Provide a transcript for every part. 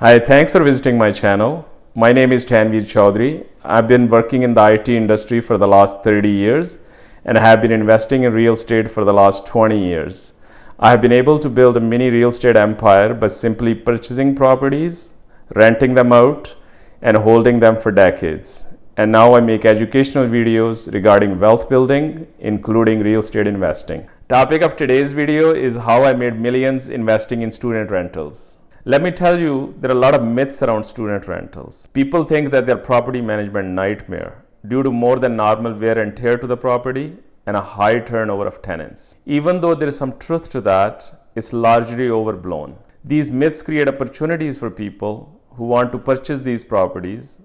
Hi, thanks for visiting my channel. My name is Tanveer Chaudhary. I've been working in the IT industry for the last 30 years and I have been investing in real estate for the last 20 years. I have been able to build a mini real estate empire by simply purchasing properties, renting them out, and holding them for decades. And now I make educational videos regarding wealth building, including real estate investing. Topic of today's video is how I made millions investing in student rentals. Let me tell you, there are a lot of myths around student rentals. People think that they're property management nightmare due to more than normal wear and tear to the property and a high turnover of tenants. Even though there is some truth to that, it's largely overblown. These myths create opportunities for people who want to purchase these properties,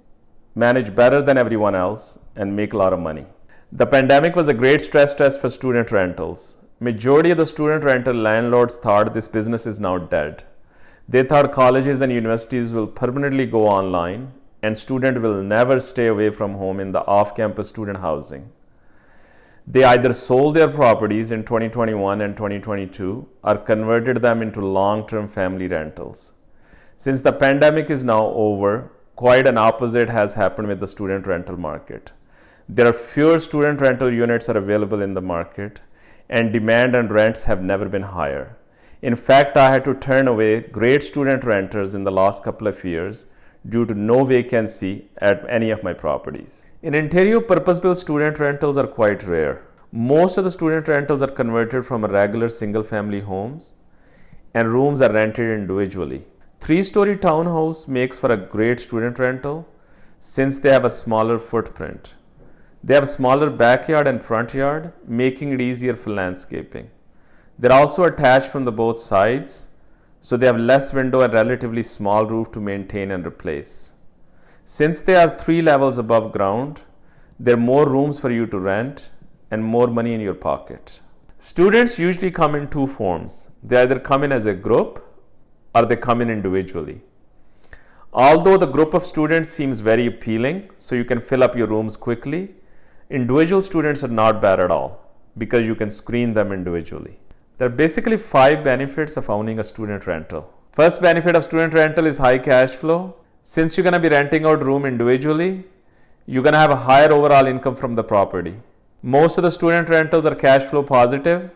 manage better than everyone else, and make a lot of money. The pandemic was a great stress test for student rentals. Majority of the student rental landlords thought this business is now dead. They thought colleges and universities will permanently go online and students will never stay away from home in the off-campus student housing. They either sold their properties in 2021 and 2022 or converted them into long-term family rentals. Since the pandemic is now over, quite an opposite has happened with the student rental market. There are fewer student rental units are available in the market and demand and rents have never been higher. In fact, I had to turn away great student renters in the last couple of years due to no vacancy at any of my properties. In Ontario, purpose-built student rentals are quite rare. Most of the student rentals are converted from regular single-family homes and rooms are rented individually. Three-story townhouse makes for a great student rental since they have a smaller footprint. They have a smaller backyard and front yard, making it easier for landscaping. They're also attached from the both sides, so they have less window and relatively small roof to maintain and replace. Since they are 3 levels above ground, there are more rooms for you to rent and more money in your pocket. Students usually come in 2 forms. They either come in as a group or they come in individually. Although the group of students seems very appealing, so you can fill up your rooms quickly, individual students are not bad at all because you can screen them individually. There are basically 5 benefits of owning a student rental. First benefit of student rental is high cash flow. Since you're going to be renting out room individually, you're going to have a higher overall income from the property. Most of the student rentals are cash flow positive,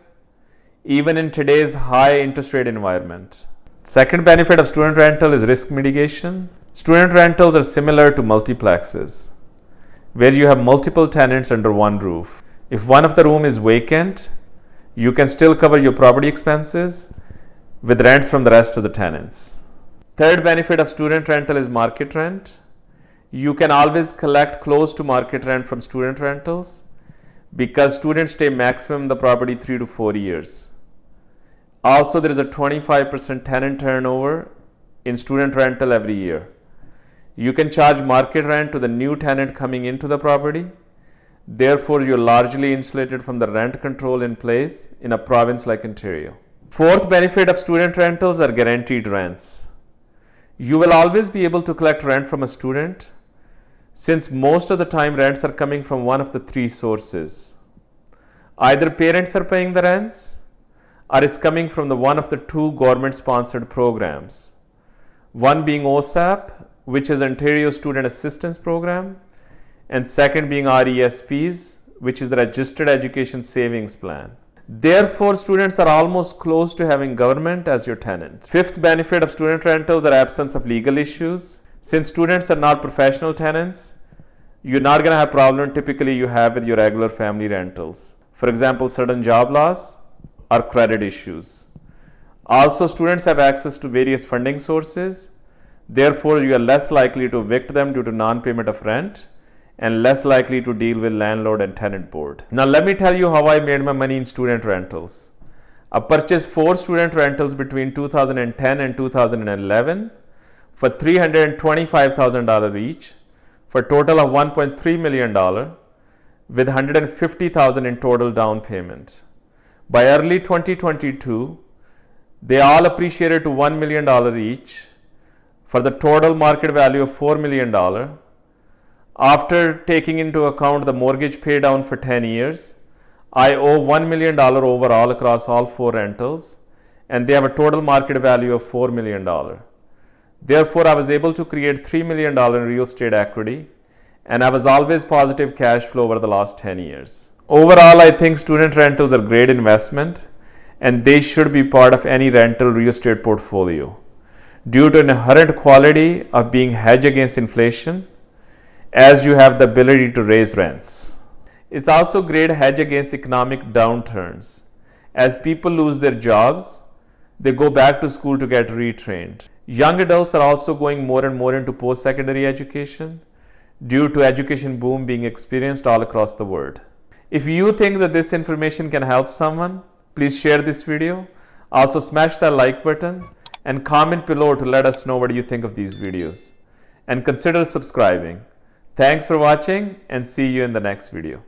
even in today's high interest rate environment. Second benefit of student rental is risk mitigation. Student rentals are similar to multiplexes, where you have multiple tenants under one roof. If one of the room is vacant, you can still cover your property expenses with rents from the rest of the tenants. Third benefit of student rental is market rent. You can always collect close to market rent from student rentals because students stay maximum in the property 3 to 4 years. Also, there is a 25% tenant turnover in student rental every year. You can charge market rent to the new tenant coming into the property. Therefore, you're largely insulated from the rent control in place in a province like Ontario. Fourth benefit of student rentals are guaranteed rents. You will always be able to collect rent from a student since most of the time rents are coming from one of the 3 sources. Either parents are paying the rents or it's coming from one of the 2 government-sponsored programs. One being OSAP, which is Ontario Student Assistance Program, and second being RESPs, which is the Registered Education Savings Plan. Therefore, students are almost close to having government as your tenant. Fifth benefit of student rentals are absence of legal issues. Since students are not professional tenants, you're not going to have problem typically you have with your regular family rentals. For example, sudden job loss or credit issues. Also, students have access to various funding sources. Therefore, you are less likely to evict them due to non-payment of rent and less likely to deal with landlord and tenant board. Now let me tell you how I made my money in student rentals. I purchased 4 student rentals between 2010 and 2011 for $325,000 each for a total of $1.3 million with $150,000 in total down payment. By early 2022, they all appreciated to $1 million each for the total market value of $4 million. After taking into account the mortgage pay down for 10 years, I owe $1 million overall across all 4 rentals, and they have a total market value of $4 million. Therefore, I was able to create $3 million in real estate equity, and I was always positive cash flow over the last 10 years. Overall, I think student rentals are great investment, and they should be part of any rental real estate portfolio due to an inherent quality of being hedged against inflation, as you have the ability to raise rents. It's also great hedge against economic downturns. As people lose their jobs, they go back to school to get retrained. Young adults are also going more and more into post-secondary education due to education boom being experienced all across the world. If you think that this information can help someone, please share this video. Also smash that like button and comment below to let us know what you think of these videos. And consider subscribing. Thanks for watching and see you in the next video.